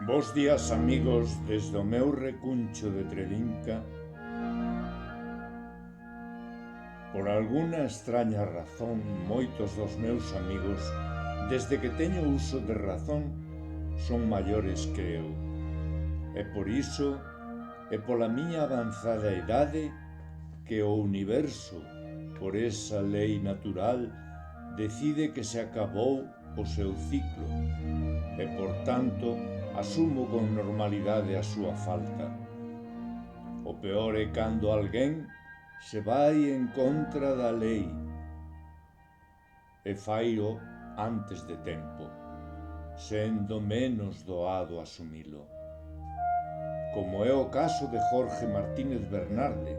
Bos días, amigos, desde o meu recuncho de Trelinca. Por alguna extraña razón, moitos dos meus amigos, desde que teño uso de razón, son maiores que eu. E por iso, e pola miña avanzada idade, que o universo, por esa lei natural, decide que se acabou o seu ciclo, e, por tanto, asumo con normalidade a súa falta. O peor é cando alguén se vai en contra da lei e faio antes de tempo, sendo menos doado asumilo. Como é o caso de Jorge Martínez Bernarde,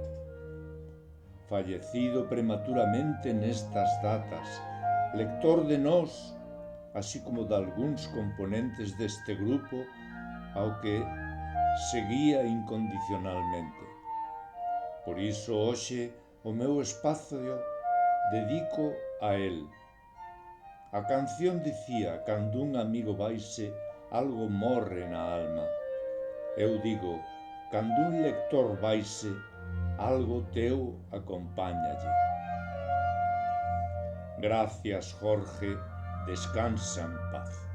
fallecido prematuramente nestas datas, lector de Nós, así como de algúns componentes deste grupo ao que seguía incondicionalmente. Por iso hoxe o meu espazo dedico a el. A canción dicía: cando un amigo vaise, algo morre na alma. Eu digo: cando un lector vaise, algo teu acompáñalle. Gracias, Jorge, descansa en paz.